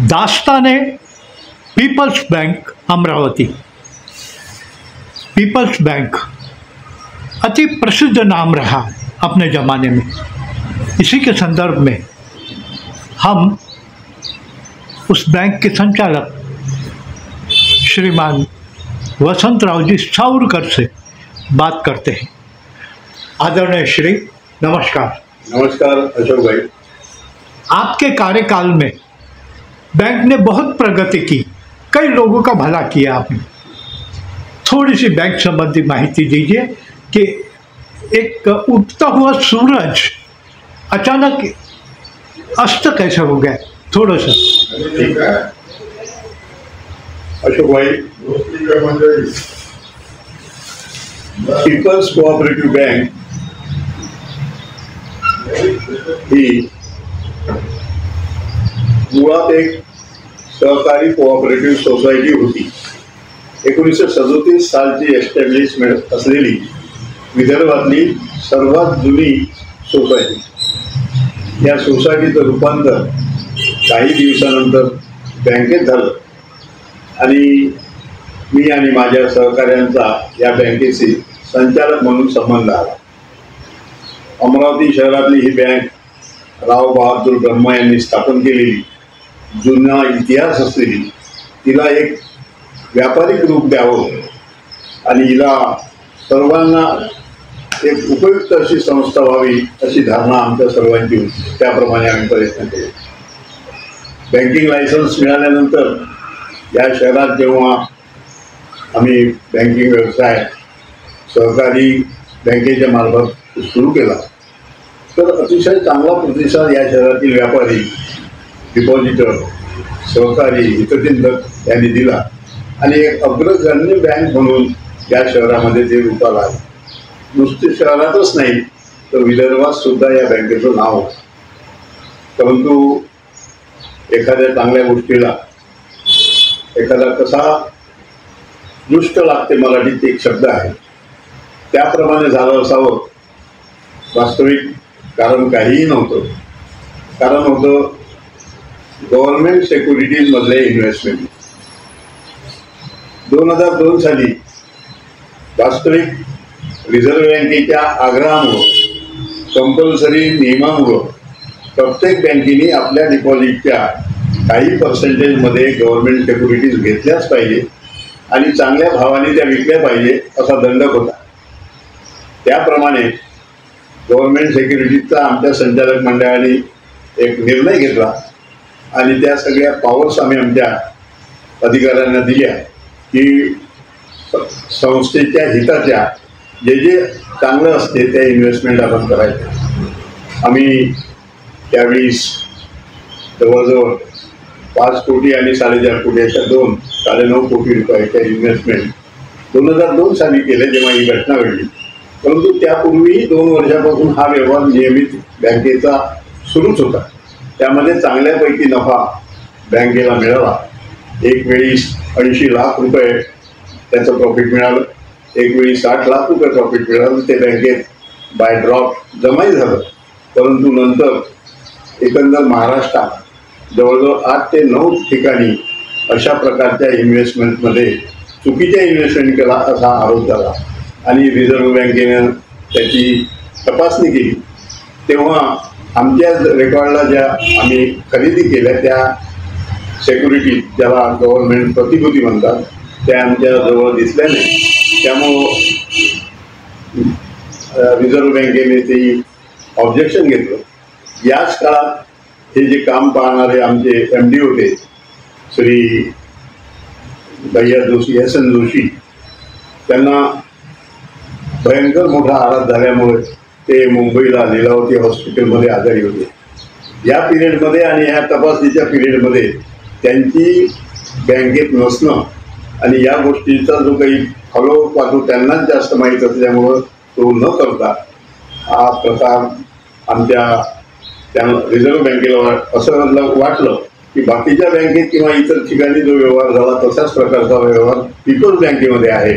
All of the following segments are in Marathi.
Dastane people's bank Amravati. People's bank अति प्रसिद्ध नाम रहा अपने ज़माने में। इसी के संदर्भ में हम उस बैंक के संचालक श्रीमान वसंतराव जी सावरकर से बात करते हैं। आदरणीय श्री, नमस्कार। नमस्कार अशोक भाई। आपके कार्यकाल में बैंक ने बहुत प्रगति की, कई लोगों का भला किया आपने। थोड़ी सी बैंक संबंधी माहिती दीजिए कि एक उगता हुआ सूरज अचानक अस्त कैसे हो गया, थोड़ा सा। ठीक है अशोक भाई, पीपल्स कोऑपरेटिव्ह बँक ही मुळात एक सहकारी कोऑपरेटिव्ह सोसायटी होती। 1937 सालची एस्टॅब्लिशमेंट असलेली विदर्भातली सर्वात जुनी सोसायटी। या सोसायटीचं रूपांतर काही दिवसानंतर बँकेत झालं आणि मी आणि माझ्या सहकाऱ्यांचा या बँकेशी संचालक म्हणून संबंध आला। अमरावती शहरातली ही बँक राव बहादूर ब्रह्मा यांनी स्थापन केलेली, जुना इतिहास असलेली, तिला एक व्यापारिक रूप द्यावं आणि हिला सर्वांना एक उपयुक्त अशी संस्था व्हावी अशी धारणा आमच्या सर्वांची होती। त्याप्रमाणे आम्ही प्रयत्न केले। बँकिंग लायसन्स मिळाल्यानंतर या शहरात जेव्हा आम्ही बँकिंग व्यवसाय सहकारी बँकेच्या मार्फत सुरू केला तर अतिशय चांगला प्रतिसाद या शहरातील व्यापारी, डिपॉझिटर, सहकारी, हितचिंतक यांनी दिला आणि एक अग्रगण्य बँक म्हणून या शहरामध्ये ते रूपाला आले। नुसते शहरातच नाही तर विदर्भात सुद्धा या बँकेचं नाव होतं। परंतु एखाद्या चांगल्या गोष्टीला एखादा कसा दृष्ट लागते, मराठीत एक शब्द आहे, त्याप्रमाणे झालं असावं। वास्तविक कारण काहीही नव्हतं। कारण होतं गव्हर्नमेंट सिक्युरिटीज मधले इन्व्हेस्टमेंट। 2002 साली वास्तविक रिझर्व्ह बँकेच्या आग्रहामुळं, कंपल्सरी नियमामुळं प्रत्येक बँकेने आपल्या डिपॉझिटच्या काही पर्सेंटेजमध्ये गव्हर्नमेंट सिक्युरिटीज घेतल्याच पाहिजे आणि चांगल्या भावाने त्या विकल्या पाहिजे असा दंडक होता। त्याप्रमाणे गव्हर्नमेंट सिक्युरिटीजचा आमच्या संचालक मंडळाने एक निर्णय घेतला आणि त्या सगळ्या पॉवर्स आम्ही आमच्या अधिकाऱ्यांना दिल्या की संस्थेच्या हिताच्या जे जे चांगलं असते त्या इन्व्हेस्टमेंट आपण करायचं। आम्ही त्यावेळेस जवळजवळ 5 कोटी आणि 4.5 कोटी अशा 2-9.5 कोटी रुपयाच्या इन्व्हेस्टमेंट 2002 साली केले जेव्हा ही घटना घडली। परंतु त्यापूर्वी 2 वर्षापासून हा व्यवहार नियमित बँकेचा सुरूच होता। त्यामध्ये चांगल्यापैकी नफा बँकेला मिळाला। एक वेळी 80 लाख रुपये त्याचं प्रॉफिट मिळालं, एक वेळी 60 लाख रुपये प्रॉफिट मिळालं। ते बँकेत बाय ड्रॉप जमाही झालं। परंतु नंतर एकंदर महाराष्ट्रात जवळजवळ 8 ते 9 ठिकाणी अशा प्रकारच्या इन्व्हेस्टमेंटमध्ये चुकीच्या इन्व्हेस्टमेंट केला असा आरोप झाला आणि रिझर्व्ह बँकेनं त्याची तपासणी केली। तेव्हा आमच्या रेकॉर्डला ज्या आम्ही खरेदी केल्या त्या सिक्युरिटी, ज्याला गव्हर्नमेंट प्रतिभूती म्हणतात, त्या आमच्या जवळ दिसल्या नाही। त्यामुळं रिझर्व्ह बँकेने ते ऑब्जेक्शन घेतलं। याच काळात हे जे काम पाहणारे आमचे MD होते श्री भैया जोशी, एस.एन. जोशी, त्यांना भयंकर मोठा आघात झाल्यामुळे ते मुंबईला लीलावती हॉस्पिटलमध्ये आजारी होते। या पिरियडमध्ये आणि ह्या तपासणीच्या पिरियडमध्ये त्यांची बँकेत नसणं आणि या गोष्टीचा जो काही फॉलोअप पाहतो त्यांनाच जास्त माहीत असल्यामुळं तो न करता हा प्रकार आमच्या त्या रिझर्व्ह बँकेला असं वाटलं की बाकीच्या बँकेत किंवा इतर ठिकाणी जो व्यवहार झाला तशाच प्रकारचा व्यवहार पीपल्स बँकेमध्ये आहे,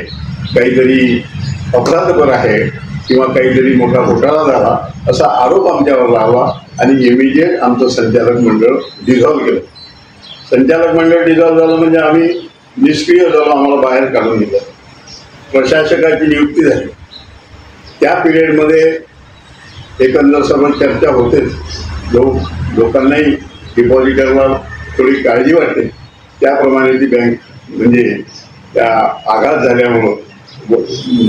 काहीतरी अपराधपर आहे किंवा काहीतरी मोठा घोटाळा झाला असा आरोप आमच्यावर लावला आणि इमिजिएट आमचं संचालक मंडळ डिझॉल्व्ह केलं। संचालक मंडळ डिझॉल्व्ह झालं म्हणजे आम्ही निष्क्रिय झालो, आम्हाला बाहेर काढून दिलं. प्रशासकाची नियुक्ती झाली. त्या पिरियडमध्ये एकंदर सर्व चर्चा होतेच. लोकांनाही डिपॉझिटरला थोडी काळजी वाटते. त्याप्रमाणे ती बँक म्हणजे त्या आघात झाल्यामुळं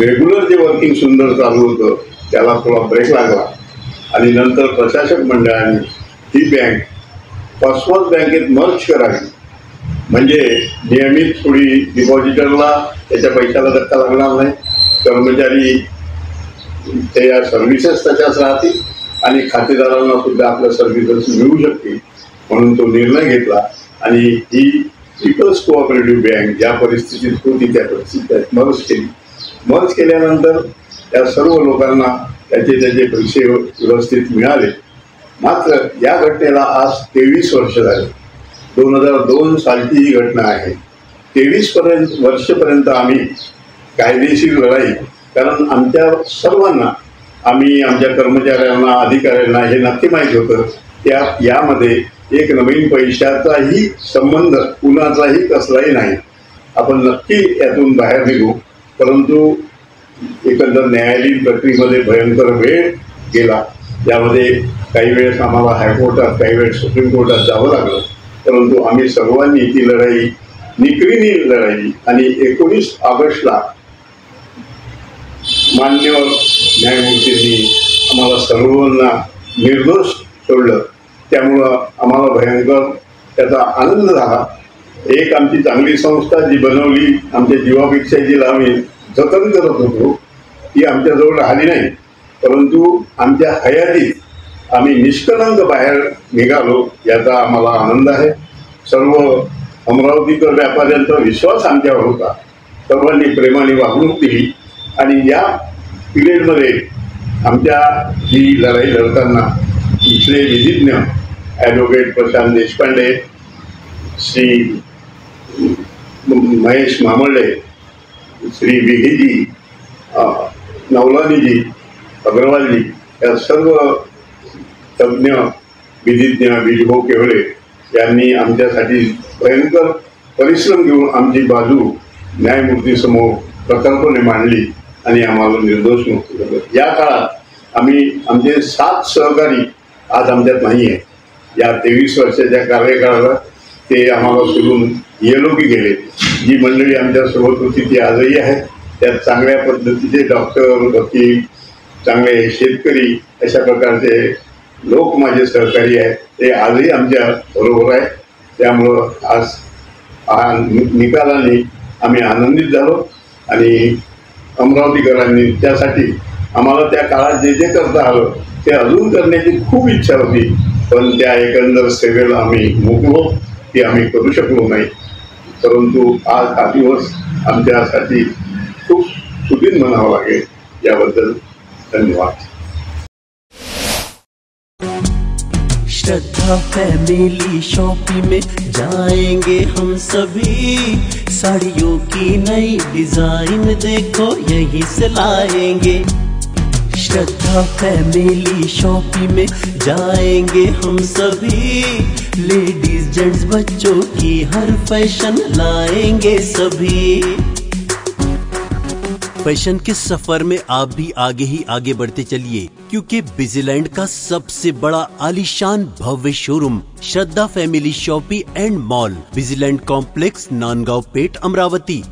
रेग्युलर जे वर्किंग सुंदर चालू होतं त्याला थोडा ब्रेक लागला आणि नंतर प्रशासक मंडळाने ही बँक कॉस्मॉस बँकेत मर्ज करावी, म्हणजे नियमित थोडी डिपॉझिटरला त्याच्या पैशाला धक्का लागणार नाही, कर्मचारी त्या सर्व्हिसेस तशाच राहतील आणि खातेदारांना सुद्धा आपल्या सर्व्हिसेस मिळू शकतील, म्हणून तो निर्णय घेतला. आणि ही पीपल्स कोऑपरेटिव्ह बँक ज्या परिस्थितीत होती त्या परिस्थितीत मर्ज केल्यानंतर त्या सर्व लोकांना त्याचे पैसे व्यवस्थित मिळाले. मात्र या घटनेला आज 23 वर्ष झाले. 2002 सालची ही घटना आहे. 23 वर्षपर्यंत आम्ही कायदेशीर लढाई, कारण आमच्या सर्वांना, आम्ही आमच्या कर्मचाऱ्यांना, अधिकाऱ्यांना हे नक्की माहीत होतं यामध्ये एक नवीन पैशाचाही संबंध कुणाचाही कसलाही नाही. आपण नक्की यातून बाहेर निघू, परंतु एकंदर न्यायालयीन प्रक्रियेमध्ये भयंकर वेळ गेला. यामध्ये काही वेळेस आम्हाला हायकोर्टात, काही वेळेस सुप्रीम कोर्टात जावं लागलं, परंतु आम्ही सर्वांनी ती लढाई निकरीने लढाई आणि 19 ऑगस्टला मान्यवर न्यायमूर्तींनी आम्हाला सर्वांना निर्दोष सोडलं. त्यामुळं आम्हाला भयंकर त्याचा आनंद झाला. एक आमची चांगली संस्था जी बनवली, आमच्या जीवापेक्षा जी आम्ही जतन करत होतो ती आमच्याजवळ राहिली नाही, परंतु आमच्या हयातीत आम्ही निष्कलंक बाहेर निघालो याचा आम्हाला आनंद आहे. सर्व अमरावतीकर व्यापाऱ्यांचा विश्वास आमच्यावर होता. सर्वांनी प्रेमाने वागणूक दिली आणि या पिरियडमध्ये आमच्या ही लढाई लढताना इथले विधिज्ञ ॲडव्होकेट प्रशांत देशपांडे, श्री महेश मामळे, श्री विघेजी, नवलानीजी, अग्रवालजी या सर्व तज्ज्ञ विधिज्ञ विजभाऊ केवळे यांनी आमच्यासाठी भयंकर परिश्रम घेऊन आमची बाजू न्यायमूर्तीसमोर प्रकल्पने मांडली आणि आम्हाला निर्दोष मुक्त केलं. या काळात आम्ही आमचे 7 सहकारी आज आमच्यात नाही आहे. या 23 वर्षाच्या कार्यकाळात ते आम्हाला सोडून येलोकी गेले. जी मंडळी आमच्या सोबत होती ती आजही आहेत. त्यात चांगल्या पद्धतीचे डॉक्टर, वकील, चांगले शेतकरी अशा प्रकारचे लोक माझे सहकारी आहेत. ते आजही आमच्या बरोबर आहेत. त्यामुळं आज निकालाने आम्ही आनंदित झालो आणि अमरावतीकरांनी त्यासाठी आम्हाला त्या काळात जे जे करता आलं ते अजून करण्याची खूप इच्छा होती, पण त्या एकंदर सेवेला आम्ही मुकलो, ती आम्ही करू शकलो नाही. परंतु आज हा दिवस आमच्यासाठी खूप सुखीन म्हणावं लागेल. याबद्दल धन्यवाद. श्रद्धा फैमिली शॉपिंग में जाएंगे हम सभी, साड़ियों की नई डिजाइन देखो यहीं से लाएंगे. श्रद्धा फैमिली शॉपिंग में जाएंगे हम सभी, लेडीज जेंट्स बच्चों की हर फैशन लाएंगे सभी. फैशन के सफर में आप भी आगे ही आगे बढ़ते चलिए, क्योंकि बिजीलैंड का सबसे बड़ा आलीशान भव्य showroom Shraddha family shopping and mall, Busyland complex, Nandgaon Peth, Amravati.